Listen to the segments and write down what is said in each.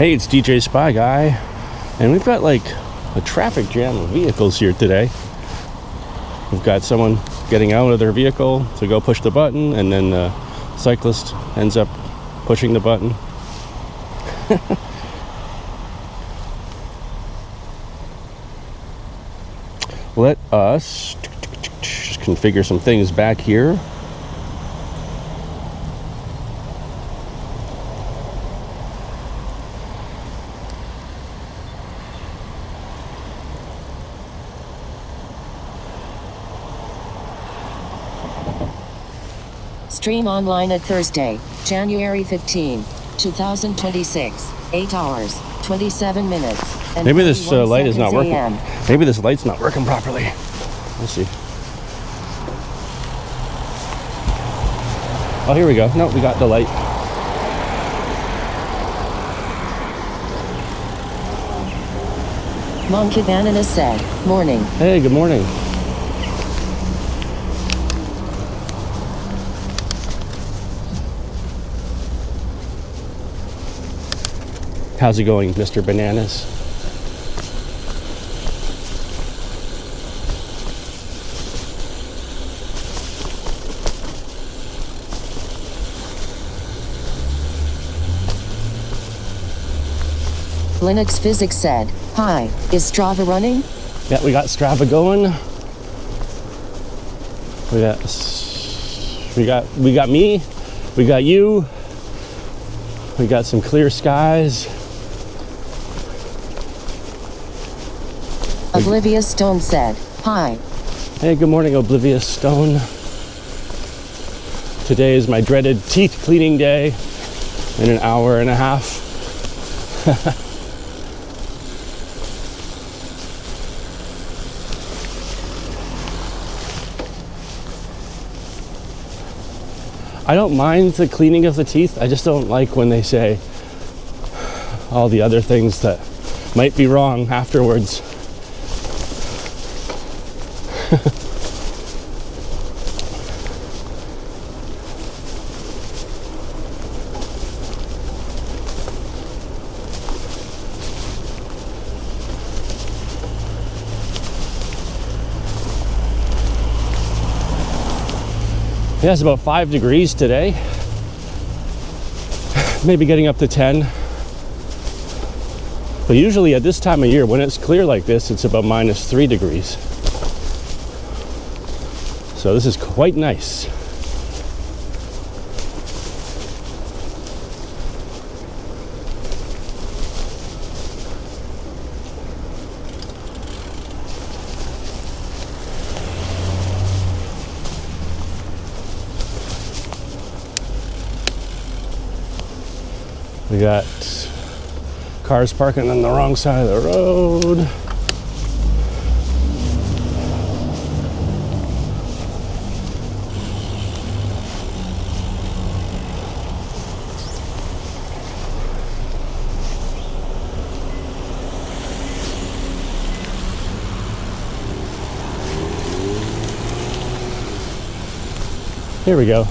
Hey, it's DJ Spy Guy, and we've got like a traffic jam of vehicles here today. We've got someone getting out of their vehicle to go push the button, and then the cyclist ends up pushing the button. Let us just configure some things back here. Stream online at Thursday, January 15, 2026, 8 hours, 27 minutes. And maybe this light is not working. AM. Maybe this light's not working properly. Let's see. Oh, here we go. No, we got the light. Monkey Banana said, "Morning." Hey, good morning. How's it going, Mr. Bananas? Linux Physics said, "Hi, is Strava running?" Yeah, we got Strava going. We got me. We got you. We got some clear skies. Oblivious Stone said, "Hi." Hey, good morning, Oblivious Stone. Today is my dreaded teeth cleaning day in an hour and a half. I don't mind the cleaning of the teeth. I just don't like when they say all the other things that might be wrong afterwards. Yeah, it's about 5 degrees today. Maybe getting up to 10. But usually at this time of year, when it's clear like this, it's about -3 degrees. So this is quite nice. We got cars parking on the wrong side of the road. Here we go.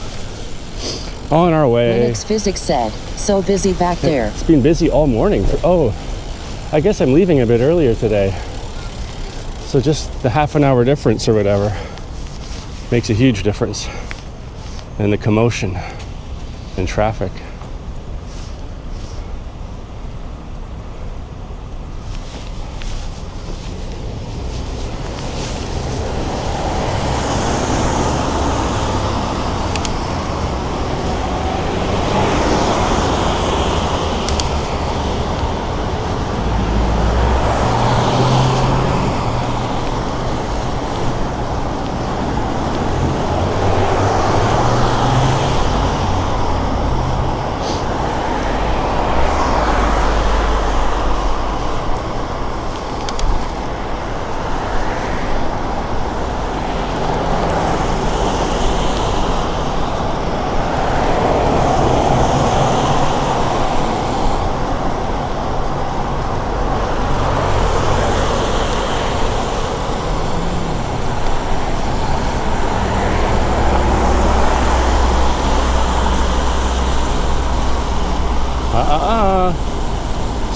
On our way. Linux Physics said, "So busy back there." It's been busy all morning. Oh, I guess I'm leaving a bit earlier today. So just the half an hour difference or whatever makes a huge difference in the commotion and traffic.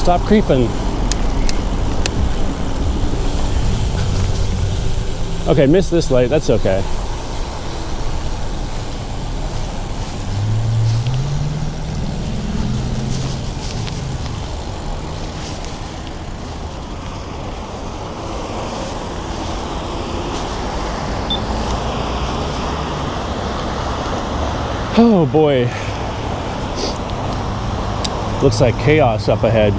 Stop creeping. Okay, missed this light. That's okay. Oh boy. Looks like chaos up ahead.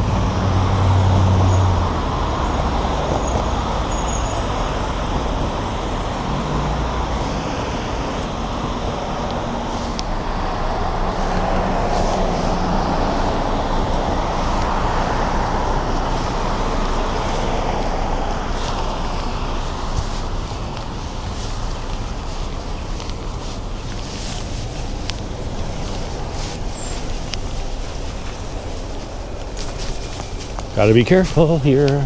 Gotta be careful here.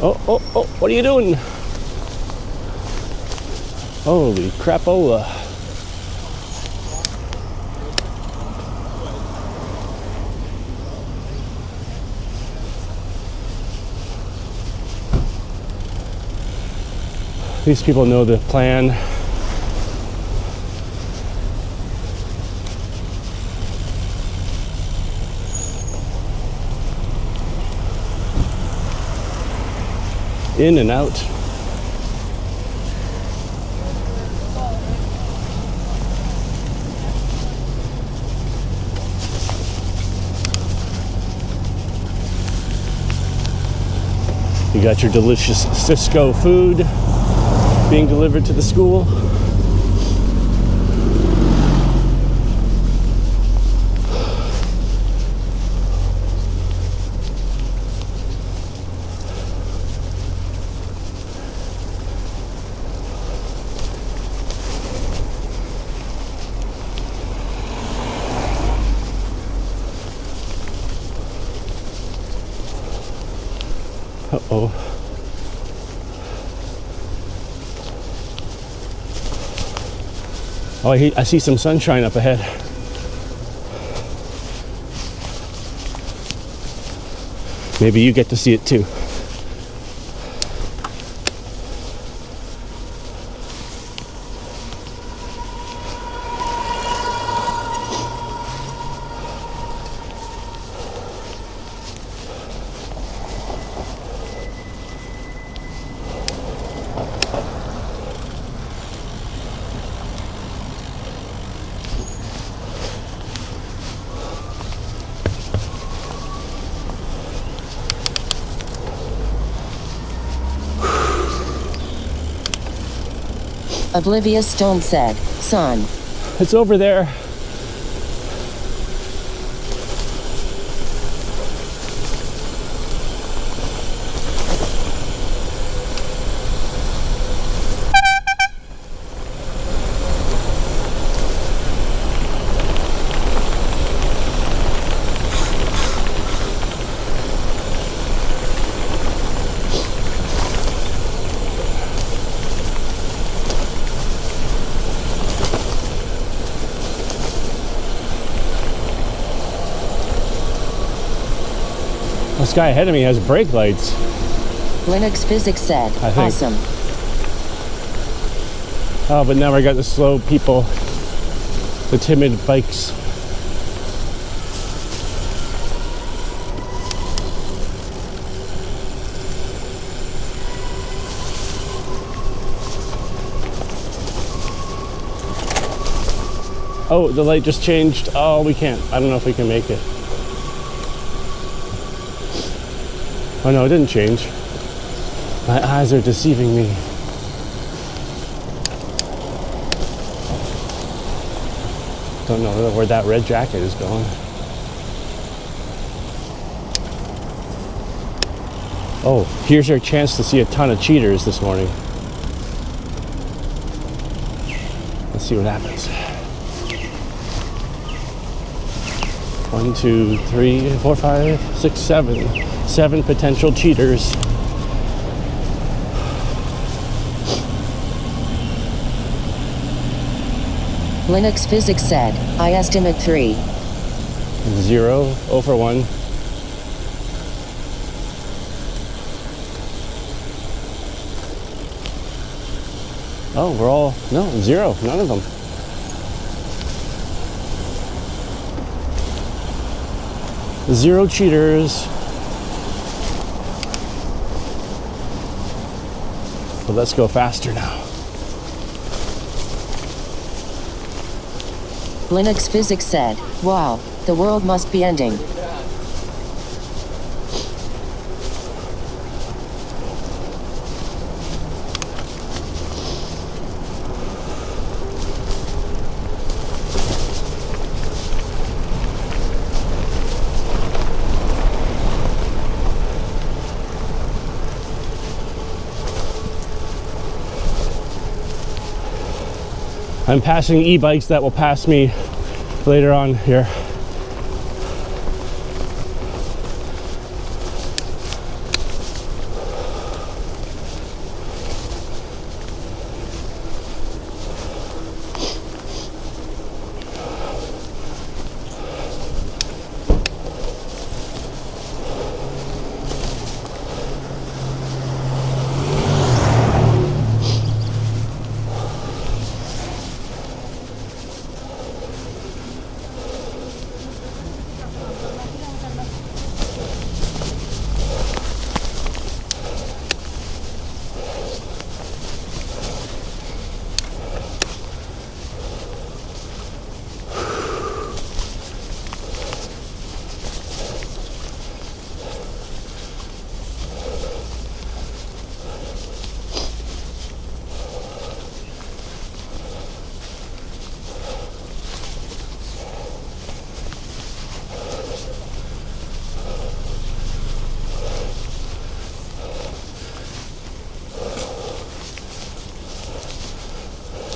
Oh, what are you doing? Holy crapola. These people know the plan. In and out. You got your delicious Cisco food being delivered to the school. Uh-oh. Oh, I see some sunshine up ahead. Maybe you get to see it too. Oblivious Stone said, "Son, It's over there." This guy ahead of me has brake lights. Linux Physics said, I think. awesome. Oh, but now I got the slow people, the timid bikes. Oh, the light just changed. Oh, we can't. I don't know if we can make it. Oh no, it didn't change. My eyes are deceiving me. Don't know where that red jacket is going. Oh, here's our chance to see a ton of cheaters this morning. Let's see what happens. 1, 2, 3, 4, 5, 6, 7. 7 potential cheaters. Linux Physics said, I estimate 3. 0, 0 for 1. Oh, we're all, no, 0, none of them. Zero cheaters. But let's go faster now. Linux Physics said, wow, the world must be ending. I'm passing e-bikes that will pass me later on here.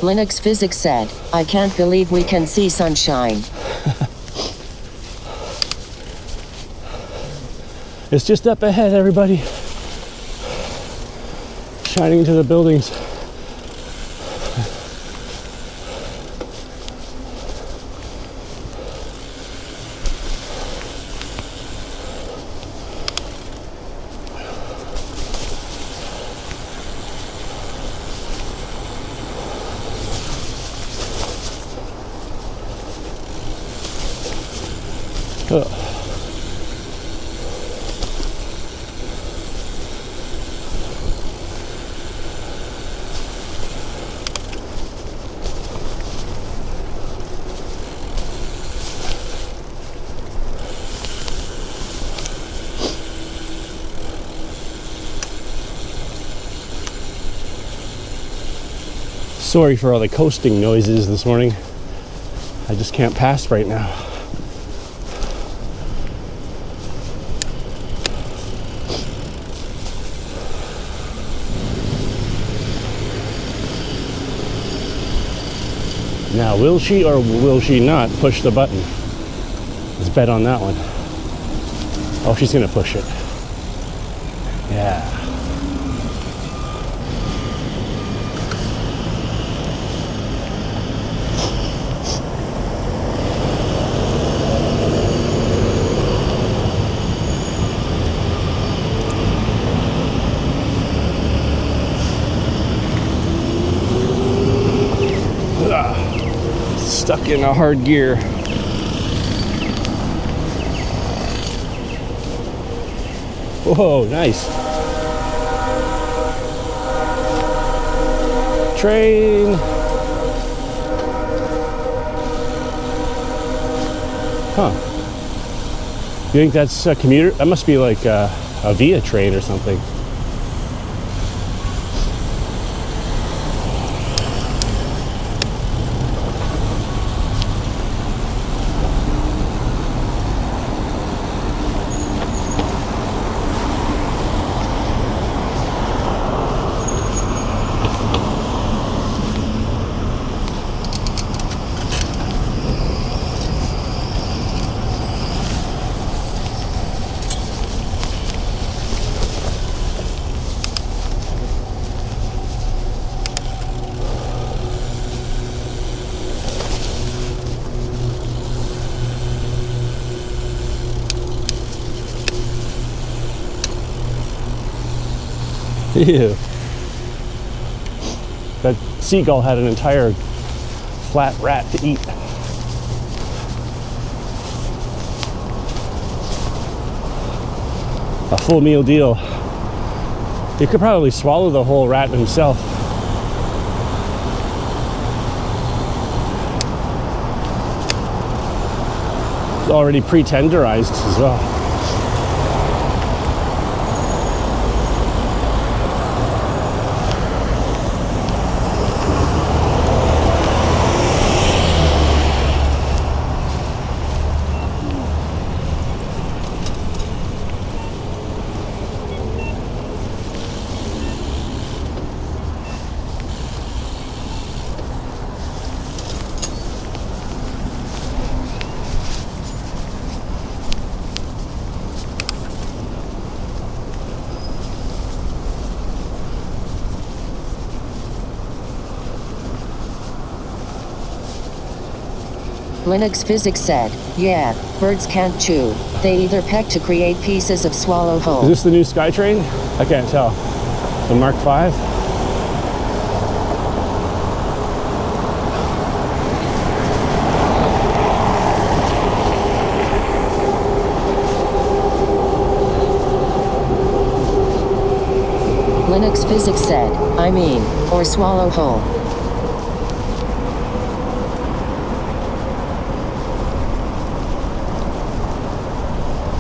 Linux Physics said, I can't believe we can see sunshine. It's just up ahead, everybody. Shining into the buildings. Oh. Sorry for all the coasting noises this morning. I just can't pass right now. Now, will she or will she not push the button? Let's bet on that one. Oh, she's gonna push it. Yeah. Stuck in a hard gear. Whoa, nice. Train. Huh. You think that's a commuter? That must be like a Via train or something. Ew. That seagull had an entire flat rat to eat. A full meal deal. He could probably swallow the whole rat himself. It's already pre-tenderized as well. Linux Physics said, yeah, birds can't chew. They either peck to create pieces of swallow Is whole. this the new SkyTrain? I can't tell. The Mark V? Linux Physics said, I mean, or swallow whole.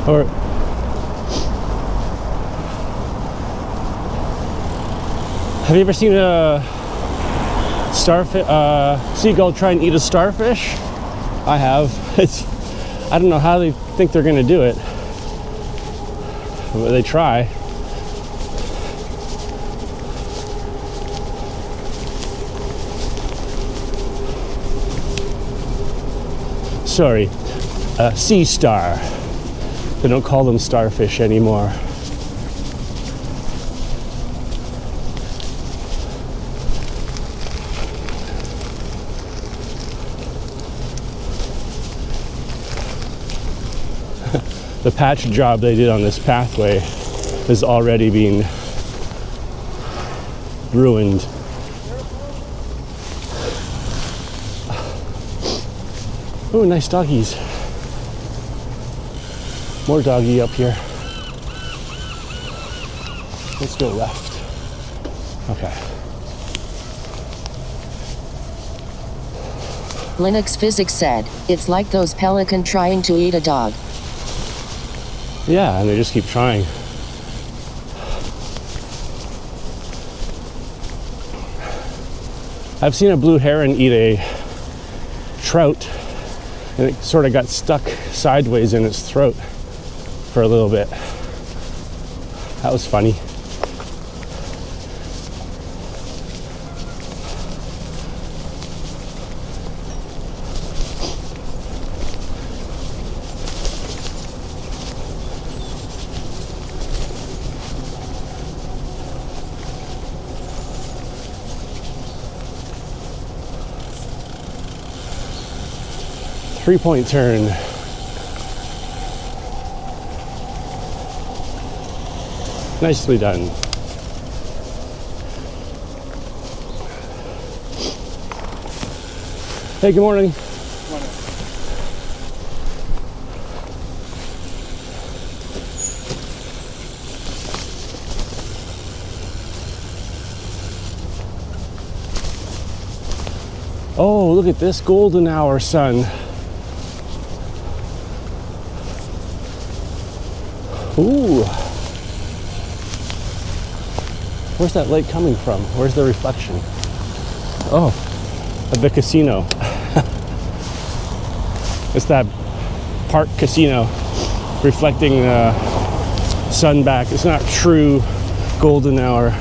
Or have you ever seen a seagull try and eat a starfish? I have. I don't know how they think they're going to do it, but they try. Sorry, a sea star. They don't call them starfish anymore. The patch job they did on this pathway is already being ruined. Oh, nice doggies. More doggy up here. Let's go left. Okay. Linux Physics said, it's like those pelican trying to eat a dog. Yeah, and they just keep trying. I've seen a blue heron eat a trout, and it sort of got stuck sideways in its throat for a little bit. That was funny. Three-point turn. Nicely done. Hey, good morning. Good morning. Oh, look at this golden hour sun. Ooh. Where's that light coming from? Where's the reflection? Oh, at the casino. It's that park casino reflecting the sun back. It's not true golden hour.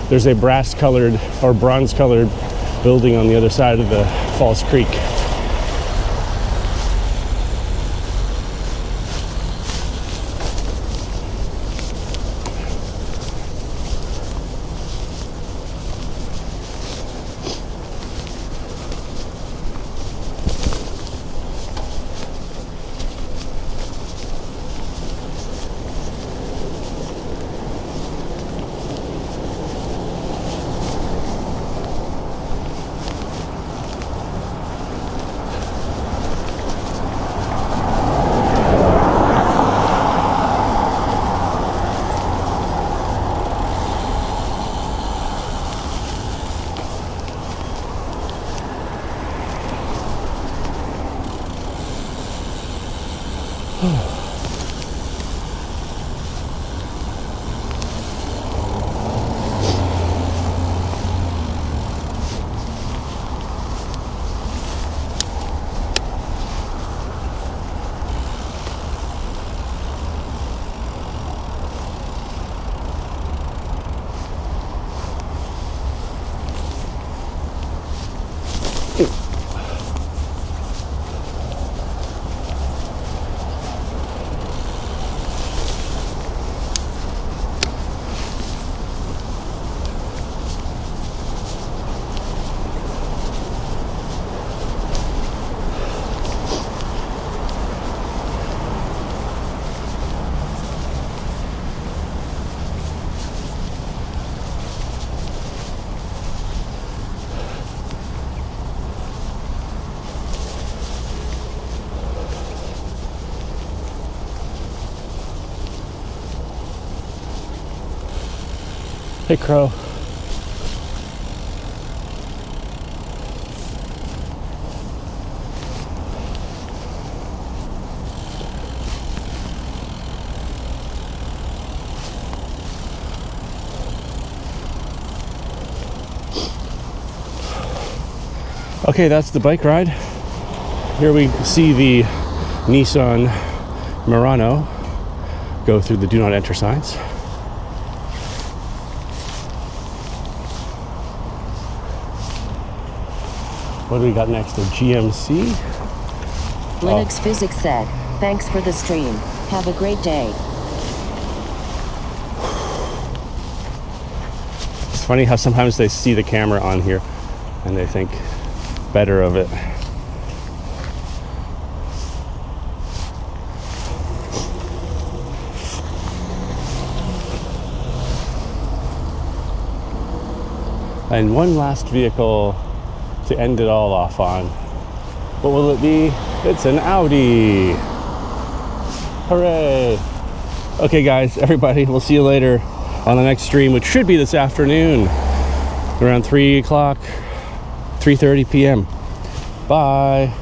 There's a brass-colored or bronze-colored building on the other side of the Falls Creek. Hey, Crow. Okay, that's the bike ride. Here we see the Nissan Murano go through the do not enter signs. What do we got next? A GMC? Linux Physics said, thanks for the stream. Have a great day. It's funny how sometimes they see the camera on here and they think better of it. And one last vehicle to end it all off on. What will it be? It's an Audi. Hooray. Okay guys, everybody, we'll see you later on the next stream, which should be this afternoon around 3 o'clock, 3:30 p.m. Bye.